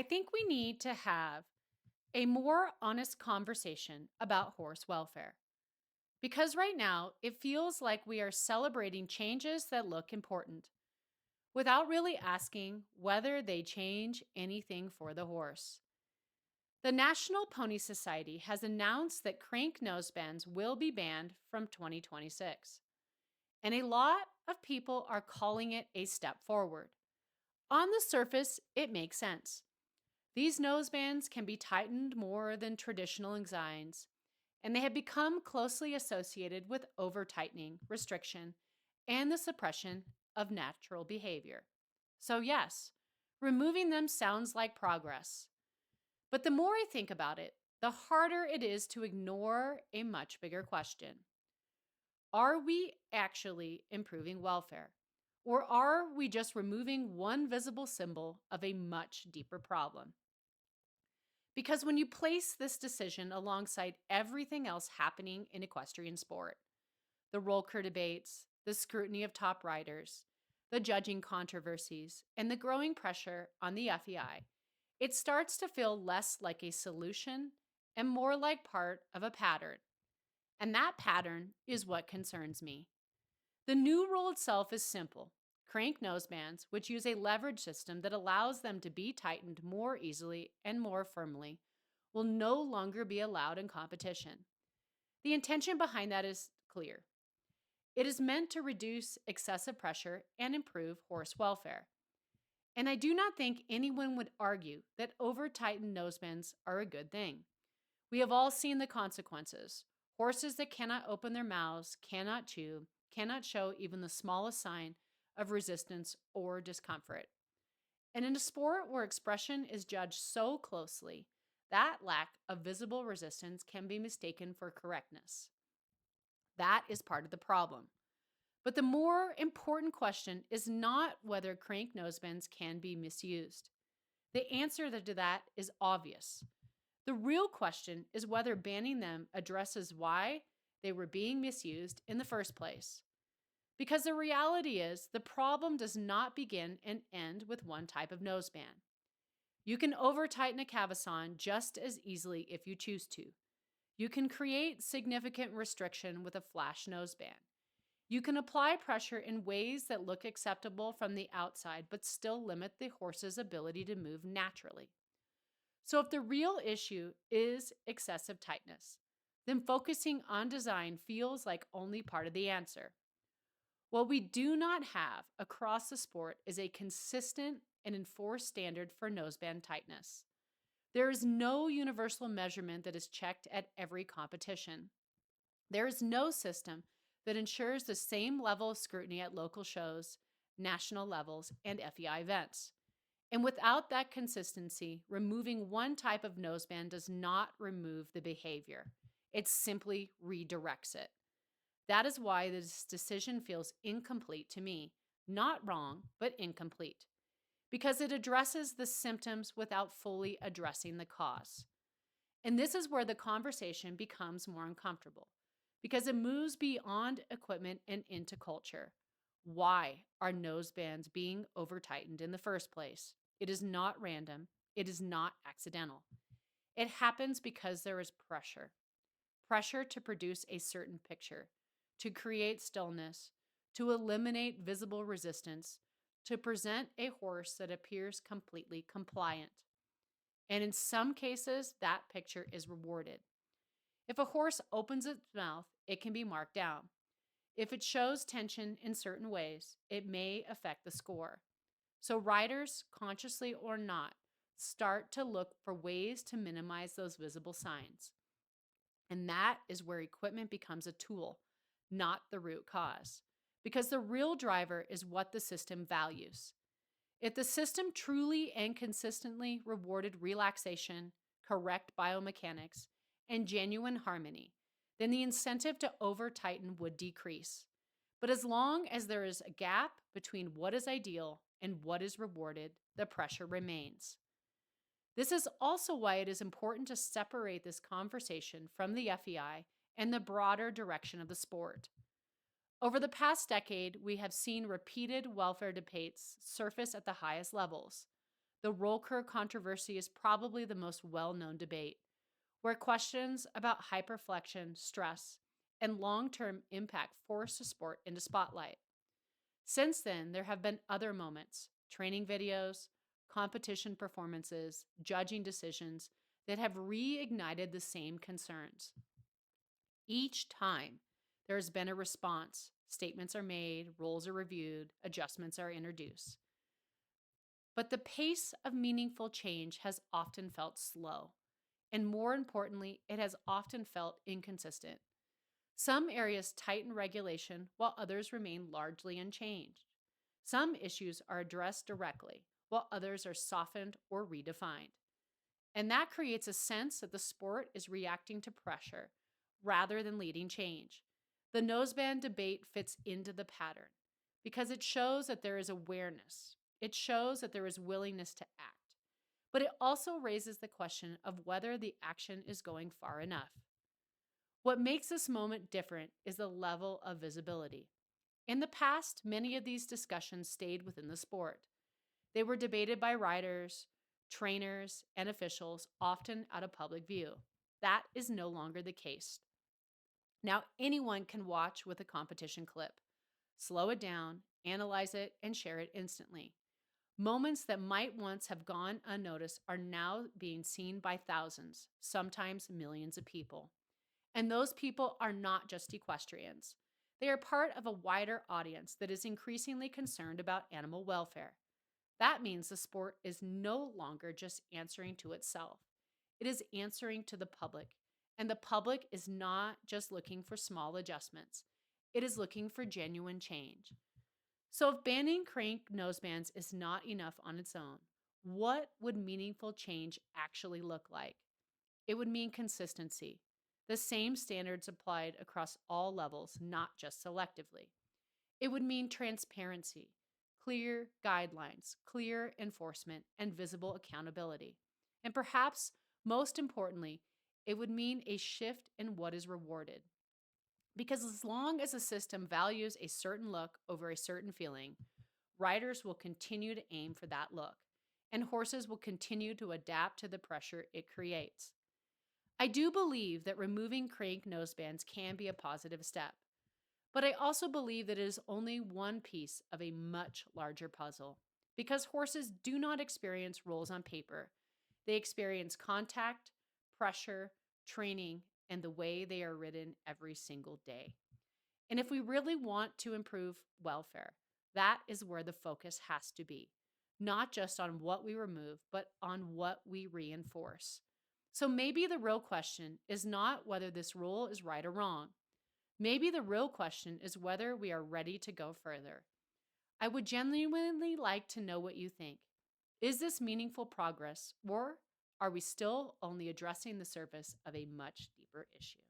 I think we need to have a more honest conversation about horse welfare. Because right now, it feels like we are celebrating changes that look important without really asking whether they change anything for the horse. The National Pony Society has announced that crank nosebands will be banned from 2026, and a lot of people are calling it a step forward. On the surface, it makes sense. These nosebands can be tightened more than traditional designs, and they have become closely associated with over-tightening, restriction, and the suppression of natural behavior. So, yes, removing them sounds like progress. But the more I think about it, the harder it is to ignore a much bigger question. Are we actually improving welfare? Or are we just removing one visible symbol of a much deeper problem? Because when you place this decision alongside everything else happening in equestrian sport, the Rollkur debates, the scrutiny of top riders, the judging controversies, and the growing pressure on the FEI, it starts to feel less like a solution and more like part of a pattern. And that pattern is what concerns me. The new rule itself is simple. Crank nosebands, which use a leverage system that allows them to be tightened more easily and more firmly, will no longer be allowed in competition. The intention behind that is clear. It is meant to reduce excessive pressure and improve horse welfare. And I do not think anyone would argue that over-tightened nosebands are a good thing. We have all seen the consequences. Horses that cannot open their mouths, cannot chew, cannot show even the smallest sign of resistance or discomfort. And in a sport where expression is judged so closely, that lack of visible resistance can be mistaken for correctness. That is part of the problem. But the more important question is not whether crank nosebands can be misused. The answer to that is obvious. The real question is whether banning them addresses why they were being misused in the first place. Because the reality is, the problem does not begin and end with one type of noseband. You can over-tighten a cavesson just as easily if you choose to. You can create significant restriction with a flash noseband. You can apply pressure in ways that look acceptable from the outside but still limit the horse's ability to move naturally. So if the real issue is excessive tightness, then focusing on design feels like only part of the answer. What we do not have across the sport is a consistent and enforced standard for noseband tightness. There is no universal measurement that is checked at every competition. There is no system that ensures the same level of scrutiny at local shows, national levels, and FEI events. And without that consistency, removing one type of noseband does not remove the behavior. It simply redirects it. That is why this decision feels incomplete to me. Not wrong, but incomplete. Because it addresses the symptoms without fully addressing the cause. And this is where the conversation becomes more uncomfortable, because it moves beyond equipment and into culture. Why are nosebands being over-tightened in the first place? It is not random. It is not accidental. It happens because there is pressure. Pressure to produce a certain picture, to create stillness, to eliminate visible resistance, to present a horse that appears completely compliant. And in some cases, that picture is rewarded. If a horse opens its mouth, it can be marked down. If it shows tension in certain ways, it may affect the score. So riders, consciously or not, start to look for ways to minimize those visible signs. And that is where equipment becomes a tool, not the root cause. Because the real driver is what the system values. If the system truly and consistently rewarded relaxation, correct biomechanics, and genuine harmony, then the incentive to over-tighten would decrease. But as long as there is a gap between what is ideal and what is rewarded, the pressure remains. This is also why it is important to separate this conversation from the FEI and the broader direction of the sport. Over the past decade, we have seen repeated welfare debates surface at the highest levels, The Rollkur controversy is probably the most well known debate, where questions about hyperflexion, stress, and long term impact force the sport into spotlight. Since then, there have been other moments, training videos, competition performances, judging decisions that have reignited the same concerns. Each time, there has been a response. Statements are made, rules are reviewed, adjustments are introduced. But the pace of meaningful change has often felt slow. And more importantly, it has often felt inconsistent. Some areas tighten regulation while others remain largely unchanged. Some issues are addressed directly while others are softened or redefined. And that creates a sense that the sport is reacting to pressure rather than leading change. The noseband debate fits into the pattern because it shows that there is awareness, it shows that there is willingness to act, but it also raises the question of whether the action is going far enough. What makes this moment different is the level of visibility. In the past, many of these discussions stayed within the sport. They were debated by riders, trainers, and officials, often out of public view. That is no longer the case. Now, anyone can watch with a competition clip, slow it down, analyze it, and share it instantly. Moments that might once have gone unnoticed are now being seen by thousands, sometimes millions of people. And those people are not just equestrians. They are part of a wider audience that is increasingly concerned about animal welfare. That means the sport is no longer just answering to itself. It is answering to the public. And the public is not just looking for small adjustments. It is looking for genuine change. So if banning crank nosebands is not enough on its own, what would meaningful change actually look like? It would mean consistency. The same standards applied across all levels, not just selectively. It would mean transparency, clear guidelines, clear enforcement, and visible accountability. And perhaps most importantly, it would mean a shift in what is rewarded. Because as long as a system values a certain look over a certain feeling, riders will continue to aim for that look, and horses will continue to adapt to the pressure it creates. I do believe that removing crank nosebands can be a positive step, but I also believe that it is only one piece of a much larger puzzle. Because horses do not experience rules on paper, they experience contact, pressure, training, and the way they are ridden every single day. And if we really want to improve welfare, that is where the focus has to be, not just on what we remove, but on what we reinforce. So maybe the real question is not whether this rule is right or wrong. Maybe the real question is whether we are ready to go further. I would genuinely like to know what you think. Is this meaningful progress, or are we still only addressing the surface of a much deeper issue?